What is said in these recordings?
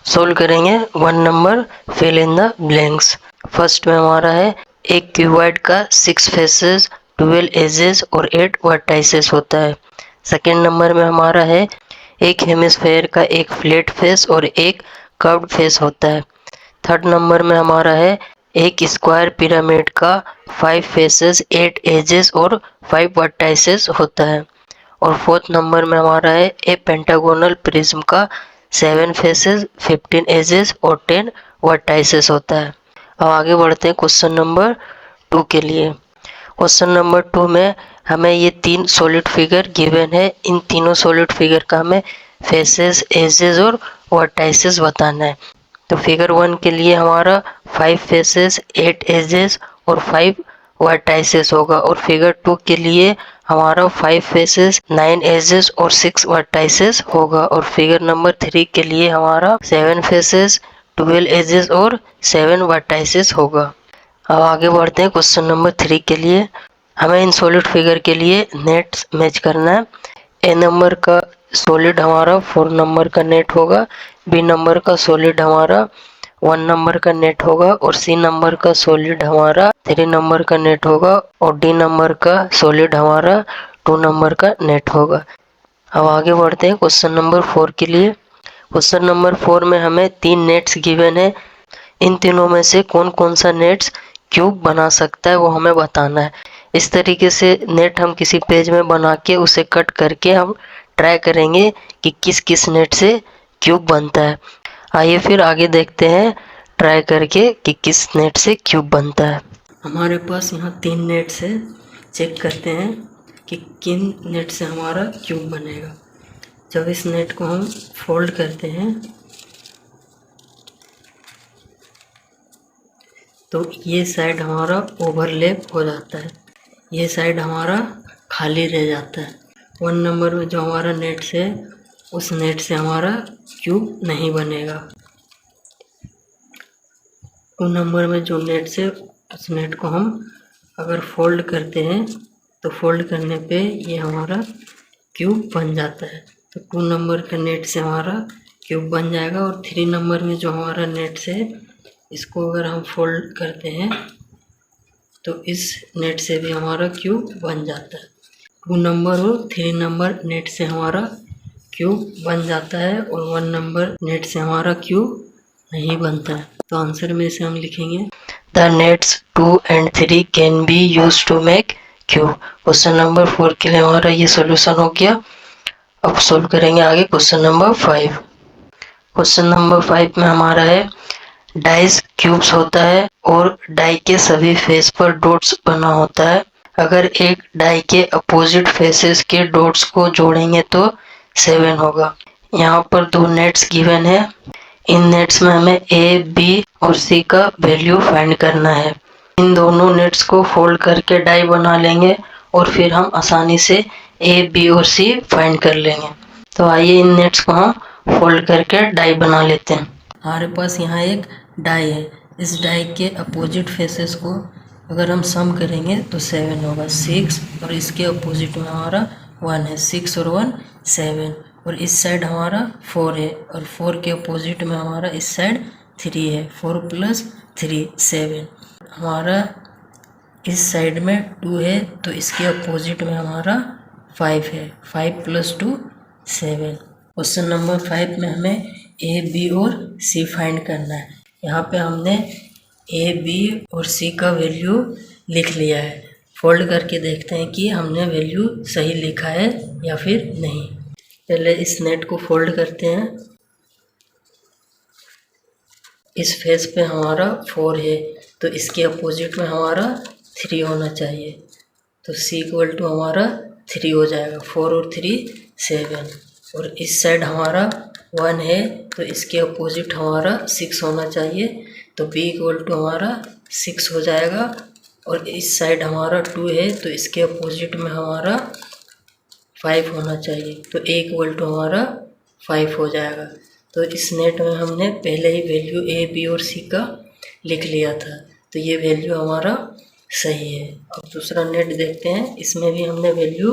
Solve करेंगे 1 number fill in the blanks. First में हमारा है एक क्यूबॉइड का 6 फेसेस, 12 एजेस और 8 वर्टाइसेस होता है। सेकेंड नंबर में हमारा है एक हेमिस्फेयर का एक फ्लैट फेस और एक कर्व्ड फेस होता है। थर्ड नंबर में हमारा है एक स्क्वायर पिरामिड का 5 फेसेस, 8 एजेस और 5 वर्टाइसेस होता है। और फोर्थ नंबर में हमारा है ए पेंटागोनल प्रिज्म का 7 फेसेस, 15 एजेस और 10 वर्टाइसेस होता है। अब आगे बढ़ते हैं क्वेश्चन नंबर 2 के लिए। क्वेश्चन नंबर 2 में हमें ये 3 सॉलिड फिगर गिवन है। इन तीनों सॉलिड फिगर का हमें फेसेस, एजेस और वर्टाइसेस बताना है। तो फिगर 1 के लिए हमारा 5 फेसेस, 8 एजेस और 5 वर्टाइसेस होगा। और फिगर 2 के लिए हमारा 5 फेसेस, 9 एजेस और 6 वर्टाइसेस होगा। और फिगर नंबर 3 के लिए हमारा 7 फेसेस, 12 एजेस और 7 वर्टाइसेस होगा। अब आगे बढ़ते हैं क्वेश्चन नंबर 3 के लिए। हमें इन सॉलिड फिगर के लिए नेट्स मैच करना है। ए नंबर का सॉलिड हमारा 4 नंबर का नेट होगा, बी नंबर का सॉलिड हमारा 1 नंबर का नेट होगा और सी नंबर का सॉलिड हमारा 3 नंबर का नेट होगा और डी नंबर का सॉलिड हमारा 2 नंबर का नेट होगा। अब आगे बढ़ते हैं क्वेश्चन नंबर 4 के लिए। क्वेश्चन नंबर 4 में हमें 3 नेट्स गिवन है। इन तीनों में से कौन कौन सा नेट्स क्यूब बना सकता है वो हमें बताना है। इस तरीके से नेट हम किसी पेज में बना के उसे कट करके हम ट्राई करेंगे कि किस किस नेट से क्यूब बनता है। आइए फिर आगे देखते हैं ट्राई करके कि किस नेट से क्यूब बनता है। हमारे पास यहाँ 3 नेट्स है। चेक करते हैं कि किन नेट से हमारा क्यूब बनेगा। जब इस नेट को हम फोल्ड करते हैं तो ये साइड हमारा ओवरलैप हो जाता है, ये साइड हमारा खाली रह जाता है। 1 नंबर में जो हमारा नेट है उस नेट से हमारा क्यूब नहीं बनेगा। 2 नंबर में जो नेट है उस नेट को हम अगर फोल्ड करते हैं तो फोल्ड करने पे ये हमारा क्यूब बन जाता है। तो 2 नंबर का नेट से हमारा क्यूब बन जाएगा। और 3 नंबर में जो हमारा नेट है इसको अगर हम फोल्ड करते हैं तो इस नेट से भी हमारा क्यूब बन जाता है। 2 नंबर और 3 नंबर नेट से हमारा क्यूब बन जाता है और 1 नंबर नेट से हमारा क्यूब नहीं बनता है। तो आंसर में से हम लिखेंगे the nets 2 and 3 can be use to make cube. Question number 4 के लिए हमारा ये सोल्यूशन हो गया। अब सोल्व करेंगे आगे क्वेश्चन नंबर 5। क्वेश्चन नंबर 5 में हमारा है डाइस क्यूब्स होता है और डाई के सभी फेस पर डॉट्स बना होता है। अगर एक डाई के अपोजिट फेसेस के डॉट्स को जोड़ेंगे तो 7 होगा। यहाँ पर 2 नेट्स गिवन है। इन नेट्स में हमें ए, बी और सी का वैल्यू फाइंड करना है। इन दोनों नेट्स को फोल्ड करके डाई बना लेंगे और फिर हम आसानी से ए, बी और सी फाइंड कर लेंगे। तो आइए इन नेट्स को हम फोल्ड करके डाई बना लेते हैं। हमारे पास यहाँ एक डाई है। इस डाई के अपोजिट फेसेस को अगर हम सम करेंगे तो 7 होगा। 6 और इसके अपोजिट में हमारा 1 है। 6 और 1 7 और इस साइड हमारा 4 है और 4 के अपोजिट में हमारा इस साइड 3 है। 4 + 3 7। हमारा इस साइड में 2 है तो इसके अपोजिट में हमारा 5 है। 5 + 2 7। क्वेश्चन नंबर 5 में हमें ए, बी और सी फाइंड करना है। यहाँ पे हमने ए, बी और सी का वैल्यू लिख लिया है। फोल्ड करके देखते हैं कि हमने वैल्यू सही लिखा है या फिर नहीं। पहले इस नेट को फोल्ड करते हैं। इस फेस पे हमारा 4 है तो इसके अपोजिट में हमारा 3 होना चाहिए। तो C = हमारा 3 हो जाएगा। 4 और 3 7 और इस साइड हमारा 1 है तो इसके अपोजिट हमारा 6 होना चाहिए। तो B = हमारा 6 हो जाएगा। और इस साइड हमारा 2 है तो इसके अपोजिट में हमारा 5 होना चाहिए। तो A = हमारा 5 हो जाएगा। तो इस नेट में हमने पहले ही वैल्यू A, B और C का लिख लिया था तो ये वैल्यू हमारा सही है। अब दूसरा नेट देखते हैं, इसमें भी हमने वैल्यू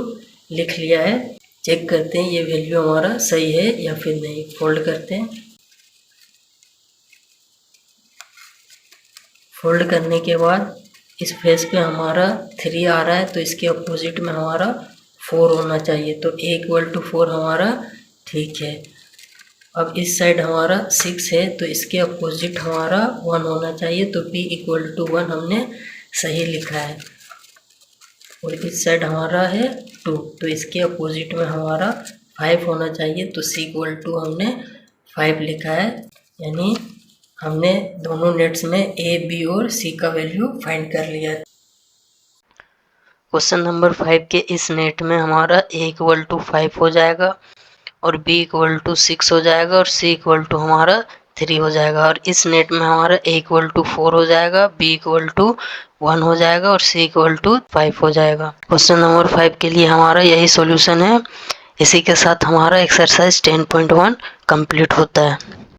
लिख लिया है। चेक करते हैं ये वैल्यू हमारा सही है या फिर नहीं। फोल्ड करते हैं। फोल्ड करने के बाद इस फेस पे हमारा 3 आ रहा है, तो इसके अपोजिट में हमारा 4 होना चाहिए, तो A इक्वल टू 4 हमारा ठीक है। अब इस साइड हमारा 6 है, तो इसके अपोजिट हमारा 1 होना चाहिए, तो B इक्वल टू 1 हमने सही लिखा है। और इस साइड हमारा है 2, तो इसके अपोजिट में हमारा 5 होना चाहिए, तो C इक्वल टू हमने 5 लिखा है। यानी हमने दोनों नेट्स में A, B और C का वैल्यू फाइंड कर लिया है। क्वेश्चन नंबर 5 के इस नेट में हमारा A इक्वल टू 5 हो जाएगा और B इक्वल टू 6 हो जाएगा और C इक्वल टू हमारा 3 हो जाएगा। और इस नेट में हमारा A इक्वल टू 4 हो जाएगा, B इक्वल टू 1 हो जाएगा और C इक्वल टू 5 हो जाएगा। क्वेश्चन नंबर 5 के लिए हमारा यही सॉल्यूशन है। इसी के साथ हमारा एक्सरसाइज 10.1 कंप्लीट होता है।